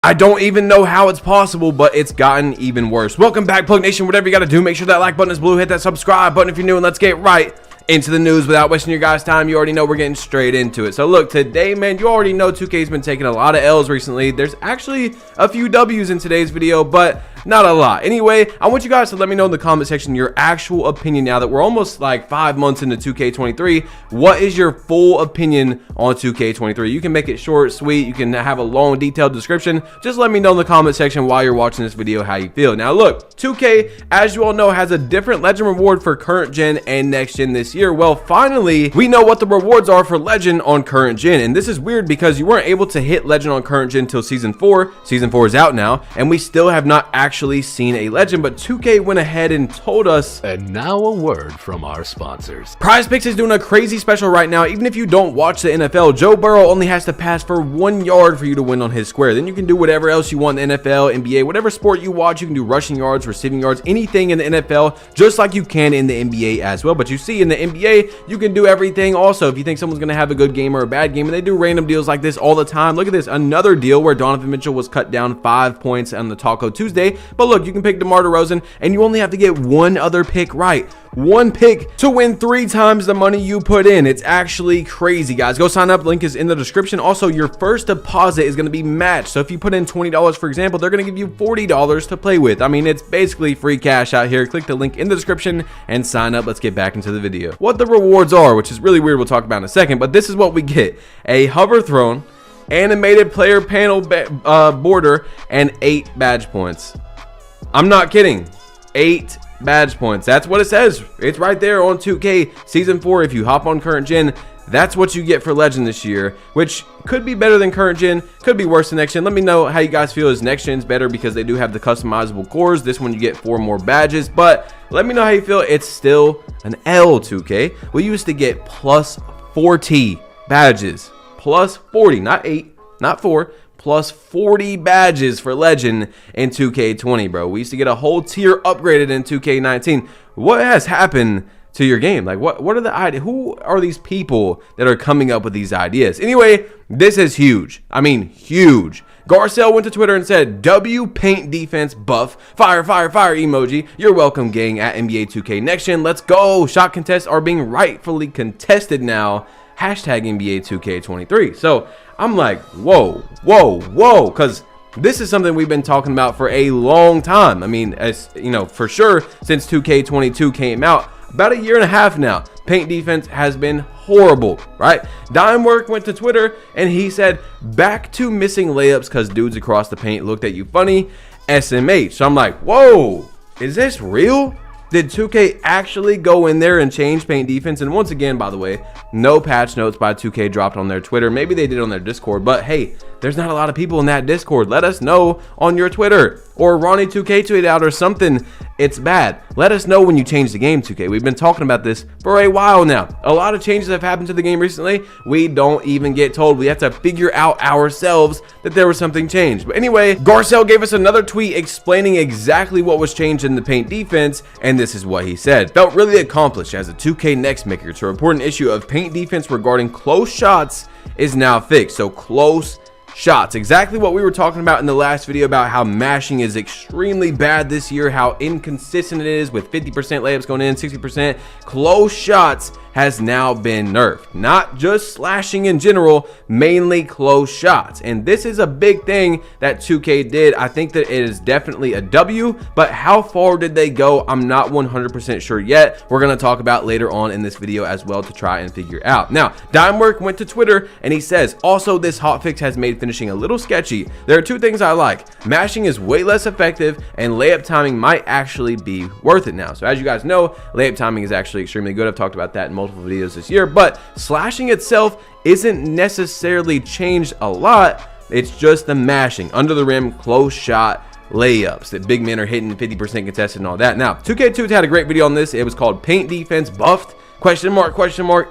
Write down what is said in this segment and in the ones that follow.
I don't even know how it's possible, but it's gotten even worse. Welcome back, Plug Nation. Whatever you got to do, make sure that like button is blue. Hit that subscribe button if you're new, and let's get right into the news without wasting your guys' time. You already know we're getting straight into it. So look, today, man, you already know 2K's been taking a lot of L's recently. There's actually a few W's in today's video, but not a lot. Anyway, I want you guys to let me know in the comment section your actual opinion now that we're almost like 5 months into 2K23. What is your full opinion on 2K23? You can make it short, sweet. You can have a long, detailed description. Just let me know in the comment section while you're watching this video how you feel. Now, look, 2K, as you all know, has a different Legend reward for current gen and next gen this year. Well, finally, we know what the rewards are for Legend on current gen. And this is weird because you weren't able to hit Legend on current gen until Season 4. Season 4 is out now, and we still have not actually seen a Legend, but 2K went ahead and told us. And now a word from our sponsors. PrizePicks is doing a crazy special right now. Even if you don't watch the NFL, Joe Burrow only has to pass for 1 yard for you to win on his square. Then you can do whatever else you want in the NFL, NBA, whatever sport you watch. You can do rushing yards, receiving yards, anything in the NFL, just like you can in the NBA as well. But you see, in the NBA, you can do everything also. If you think someone's going to have a good game or a bad game, and they do random deals like this all the time. Look at this, another deal where Donovan Mitchell was cut down 5 points on the Taco Tuesday. But look, you can pick DeMar DeRozan, and you only have to get one other pick right. One pick to win 3 times the money you put in. It's actually crazy, guys. Go sign up. Link is in the description. Also, your first deposit is going to be matched. So if you put in $20, for example, they're going to give you $40 to play with. I mean, it's basically free cash out here. Click the link in the description and sign up. Let's get back into the video. What the rewards are, which is really weird, we'll talk about in a second, but this is what we get. A hover throne, animated player panel border, and 8 badge points. I'm not kidding. 8 badge points. That's what it says. It's right there on 2K Season 4. If you hop on current gen, that's what you get for Legend this year, which could be better than current gen, could be worse than next gen. Let me know how you guys feel. Is next gen's better because they do have the customizable cores? This one you get 4 more badges, but let me know how you feel. It's still an L, 2K. We used to get plus 40 badges. Plus 40, not 8, not 4. Plus 40 badges for Legend in 2K20, bro. We used to get a whole tier upgraded in 2K19. What has happened to your game? Like, what are the ideas? Who are these people that are coming up with these ideas? Anyway, this is huge. I mean, huge. Garcelle went to Twitter and said, W paint defense buff, fire, fire, fire emoji. You're welcome, gang, at NBA 2K Next Gen. Let's go. Shot contests are being rightfully contested now. Hashtag NBA 2K23. So I'm like, whoa, whoa, whoa, because this is something we've been talking about for a long time. I mean, as you know, for sure, since 2K22 came out, about 1.5 years now, paint defense has been horrible, right? Dimework went to Twitter and he said, back to missing layups because dudes across the paint looked at you funny, SMH. So I'm like, whoa, is this real? Did 2K actually go in there and change paint defense? And once again, by the way, no patch notes by 2K dropped on their Twitter. Maybe they did on their Discord, but hey, there's not a lot of people in that Discord. Let us know on your Twitter, or Ronnie 2K tweet out or something. It's bad. Let us know when you change the game, 2K. We've been talking about this for a while now. A lot of changes have happened to the game recently. We don't even get told. We have to figure out ourselves that there was something changed. But anyway, Garcelle gave us another tweet explaining exactly what was changed in the paint defense, and this is what he said. Felt really accomplished as a 2K Next maker to report an issue of paint defense regarding close shots is now fixed. So close shots, exactly what we were talking about in the last video about how mashing is extremely bad this year, how inconsistent it is with 50% layups going in, 60%. Close shots has now been nerfed. Not just slashing in general, mainly close shots. And this is a big thing that 2K did. I think that it is definitely a W, but how far did they go? I'm not 100% sure yet. We're going to talk about later on in this video as well to try and figure out. Now, Dimework went to Twitter and he says, also this hotfix has made finishing a little sketchy. There are 2 things I like. Mashing is way less effective and layup timing might actually be worth it now. So as you guys know, layup timing is actually extremely good. I've talked about that in multiple videos this year, but slashing itself isn't necessarily changed a lot. It's just the mashing, under the rim, close shot, layups that big men are hitting 50% contested and all that. Now, 2K2 had a great video on this. It was called Paint Defense Buffed, question mark,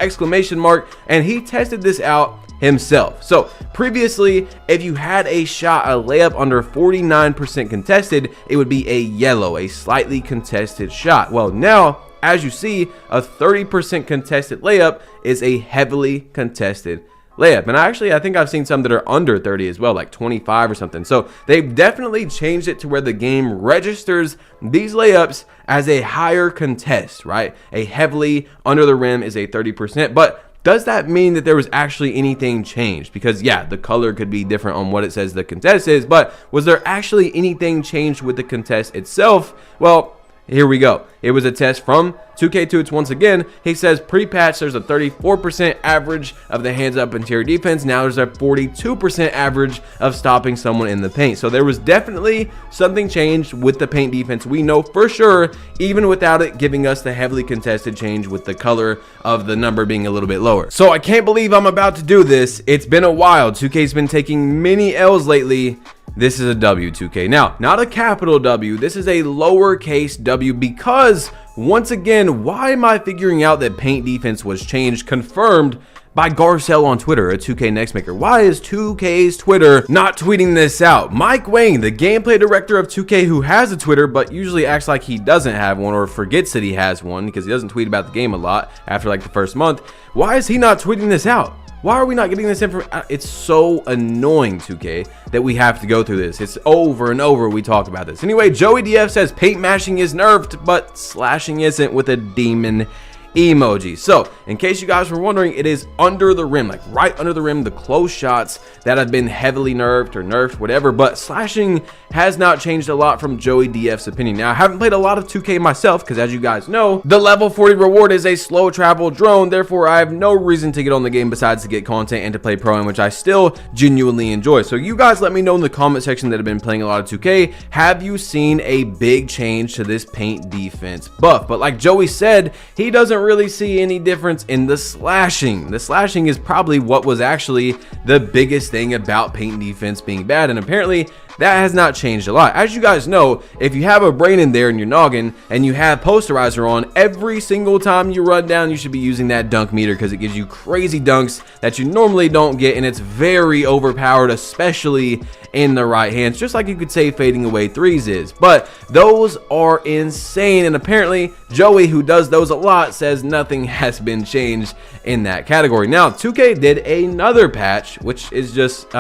exclamation mark, and he tested this out himself. So previously, if you had a shot, a layup under 49% contested, it would be a yellow, a slightly contested shot. Well, now, as you see, a 30% contested layup is a heavily contested layup. And I think I've seen some that are under 30 as well, like 25 or something. So they've definitely changed it to where the game registers these layups as a higher contest, right? A heavily under the rim is a 30%, but does that mean that there was actually anything changed? Because yeah, the color could be different on what it says the contest is, but was there actually anything changed with the contest itself? Well, here we go. It was a test from 2K2. Once again, he says pre-patch there's a 34% average of the hands up interior defense. Now there's a 42% average of stopping someone in the paint. So there was definitely something changed with the paint defense. We know for sure, even without it giving us the heavily contested change with the color of the number being a little bit lower. So I can't believe I'm about to do this. It's been a while. 2K's been taking many L's lately. This is a W, 2K. Now, not a capital W. This is a lowercase w because, once again, why am I figuring out that paint defense was changed? Confirmed by Garcelle on Twitter, a 2K Next Maker. Why is 2K's Twitter not tweeting this out? Mike Wang, the gameplay director of 2K, who has a Twitter but usually acts like he doesn't have one or forgets that he has one because he doesn't tweet about the game a lot after like the first month. Why is he not tweeting this out? Why are we not getting this information? It's so annoying, 2K, that we have to go through this. It's over and over we talk about this. Anyway, Joey DF says paint mashing is nerfed, but slashing isn't, with a demon emoji. So, in case you guys were wondering, it is under the rim, like right under the rim, the close shots that have been heavily nerfed or nerfed, whatever, but slashing has not changed a lot from Joey DF's opinion. Now, I haven't played a lot of 2K myself because, as you guys know, the level 40 reward is a slow travel drone. Therefore, I have no reason to get on the game besides to get content and to play pro, in which I still genuinely enjoy. So you guys let me know in the comment section that have been playing a lot of 2K, have you seen a big change to this paint defense buff? But like Joey said, he doesn't really see any difference in the slashing. The slashing is probably what was actually the biggest thing about paint defense being bad, and apparently that has not changed a lot. As you guys know, if you have a brain in there in your noggin and you have posterizer on, every single time you run down, you should be using that dunk meter because it gives you crazy dunks that you normally don't get, and it's very overpowered, especially in the right hands, just like you could say fading away threes is. But those are insane, and apparently Joey, who does those a lot, says nothing has been changed in that category. Now, 2K did another patch, which is just,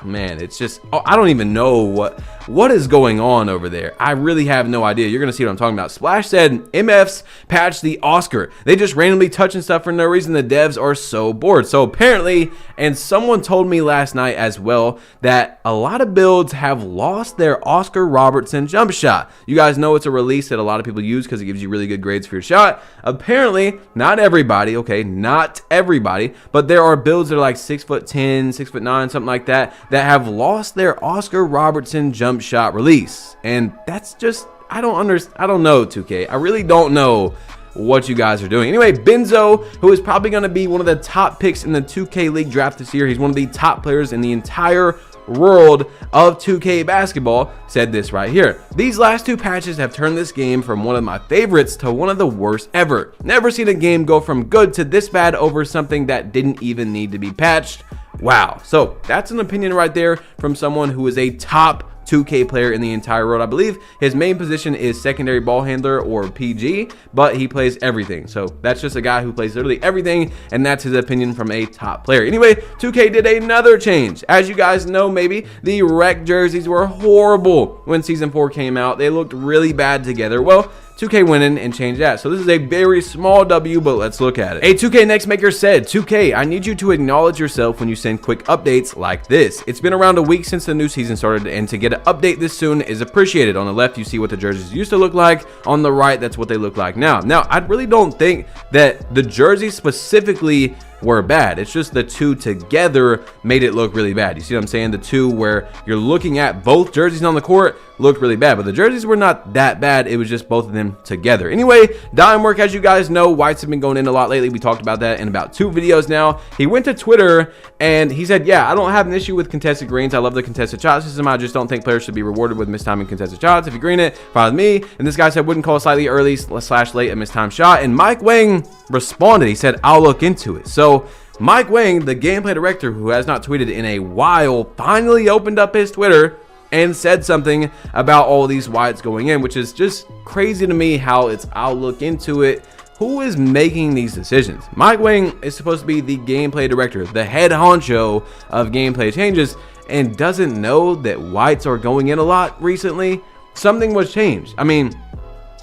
man, it's just, I don't even know what is going on over there. I really have no idea. You're gonna see what I'm talking about. Splash said MFs patched the Oscar. They just randomly touching stuff for no reason. The devs are so bored. So apparently, and someone told me last night as well, that a lot of builds have lost their Oscar Robertson jump shot. You guys know it's a release that a lot of people use because it gives you really good grades for your shot. Apparently, not everybody, okay, not everybody, but there are builds that are like 6'10", 6'9", something like that, that have lost their Oscar Robertson jump shot release. And that's just, I don't know, 2K. I really don't know what you guys are doing. Anyway, Benzo, who is probably going to be one of the top picks in the 2K League draft this year, he's one of the top players in the entire world of 2K basketball, said this right here. These last two patches have turned this game from one of my favorites to one of the worst ever. Never seen a game go from good to this bad over something that didn't even need to be patched. Wow. So that's an opinion right there from someone who is a top 2K player in the entire world. I believe his main position is secondary ball handler or PG, but he plays everything. So that's just a guy who plays literally everything, and that's his opinion from a top player. Anyway, 2K did another change. As you guys know, maybe the rec jerseys were horrible when Season 4 came out. They looked really bad together. Well, 2K went in and changed that. So this is a very small W, but let's look at it. A 2K Next Maker said, 2K, I need you to acknowledge yourself when you send quick updates like this. It's been around a week since the new season started, and to get an update this soon is appreciated. On the left, you see what the jerseys used to look like. On the right, that's what they look like now. Now, I really don't think that the jerseys specifically were bad. It's just the two together made it look really bad. You see what I'm saying? The two where you're looking at both jerseys on the court looked really bad, but the jerseys were not that bad. It was just both of them together. Anyway, dime work, as you guys know, Whites have been going in a lot lately. We talked about that in about 2 videos now. He went to Twitter and he said, yeah, I don't have an issue with contested greens. I love the contested shot system. I just don't think players should be rewarded with mistiming contested shots. If you green it, fine with me. And this guy said, wouldn't call slightly early / late a mistimed shot. And Mike Wang responded. He said, I'll look into it. So Mike Wang, the gameplay director who has not tweeted in a while, finally opened up his Twitter and said something about all these whites going in, which is just crazy to me how it's I'll look into it. who is making these decisions? Mike Wang is supposed to be the gameplay director, the head honcho of gameplay changes, and doesn't know that whites are going in a lot recently. Something was changed. I mean,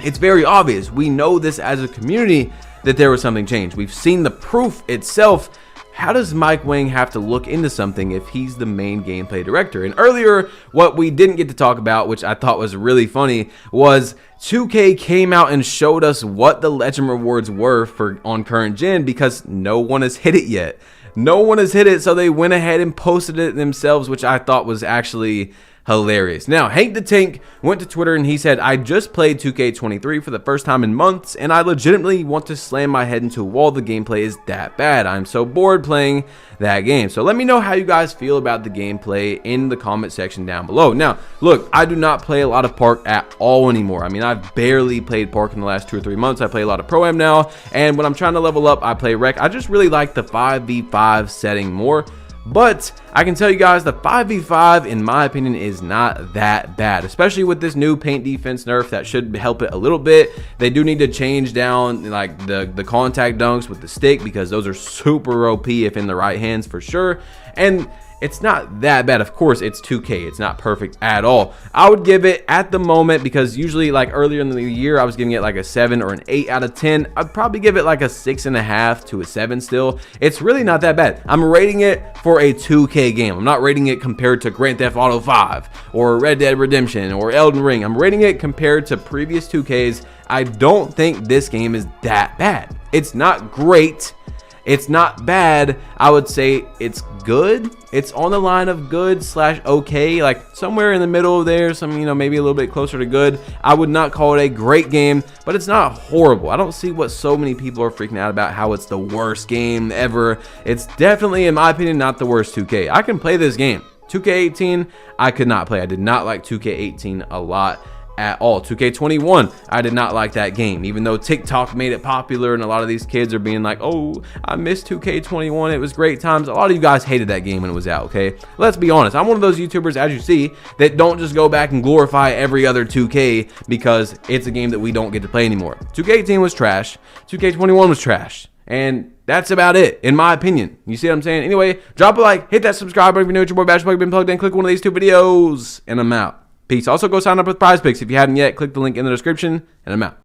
it's very obvious. We know this as a community that there was something changed. We've seen the proof itself. How does Mike Wang have to look into something if he's the main gameplay director? And earlier, what we didn't get to talk about, which I thought was really funny, was 2K came out and showed us what the legend rewards were for on current gen, because no one has hit it yet. No one has hit it, so they went ahead and posted it themselves, which I thought was actually hilarious. Now, Hank the Tank went to Twitter and he said, I just played 2K23 for the first time in months, and I legitimately want to slam my head into a wall. The gameplay is that bad. I'm so bored playing that game. So let me know how you guys feel about the gameplay in the comment section down below. Now, look, I do not play a lot of Park at all anymore. I mean, I've barely played Park in the last 2 or 3 months. I play a lot of Pro-Am now, and when I'm trying to level up, I play Rec. I just really like the 5v5 setting more. But I can tell you guys, the 5v5 in my opinion is not that bad, especially with this new paint defense nerf that should help it a little bit. They do need to change down like the contact dunks with the stick, because those are super OP if in the right hands for sure. And it's not that bad. Of course, it's 2K. It's not perfect at all. I would give it at the moment, because usually like earlier in the year, I was giving it like a 7 or an 8 out of 10. I'd probably give it like a 6.5 to a 7 still. It's really not that bad. I'm rating it for a 2K game. I'm not rating it compared to Grand Theft Auto 5 or Red Dead Redemption or Elden Ring. I'm rating it compared to previous 2Ks. I don't think this game is that bad. It's not great. It's not bad. I would say it's good. It's on the line of good / okay, like somewhere in the middle there, some, you know, maybe a little bit closer to good. I would not call it a great game, but it's not horrible. I don't see what so many people are freaking out about, how it's the worst game ever. It's definitely, in my opinion, not the worst 2K. I can play this game. 2K18, I could not play. I did not like 2K18 a lot at all. 2K21, I did not like that game, even though TikTok made it popular and a lot of these kids are being like, oh, I miss 2K21, it was great times. A lot of you guys hated that game when it was out, okay? Let's be honest. I'm one of those YouTubers, as you see, that don't just go back and glorify every other 2K because it's a game that we don't get to play anymore. 2K18 was trash. 2K21 was trash. And that's about it, in my opinion. You see what I'm saying? Anyway, drop a like, hit that subscribe button if you know it's your boy Bashful been plugged in, click one of these 2 videos, and I'm out. Peace. Also, go sign up with Prize Picks if you haven't yet. Click the link in the description, and I'm out.